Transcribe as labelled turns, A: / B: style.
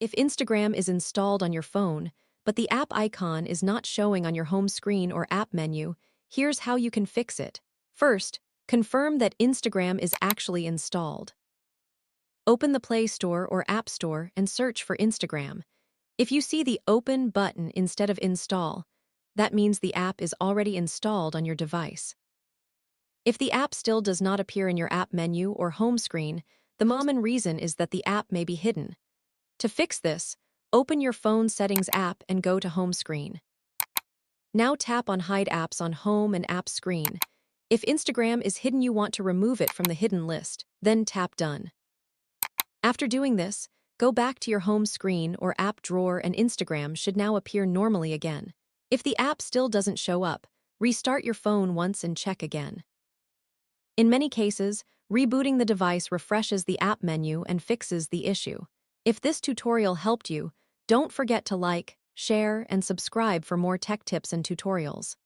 A: If Instagram is installed on your phone, but the app icon is not showing on your home screen or app menu, here's how you can fix it. First, confirm that Instagram is actually installed. Open the Play Store or App Store and search for Instagram. If you see the Open button instead of Install, that means the app is already installed on your device. If the app still does not appear in your app menu or home screen, the common reason is that the app may be hidden. To fix this, open your phone settings app and go to home screen. Now tap on Hide Apps on home and app screen. If Instagram is hidden, you want to remove it from the hidden list, then tap Done. After doing this, go back to your home screen or app drawer and Instagram should now appear normally again. If the app still doesn't show up, restart your phone once and check again. In many cases, rebooting the device refreshes the app menu and fixes the issue. If this tutorial helped you, don't forget to like, share, and subscribe for more tech tips and tutorials.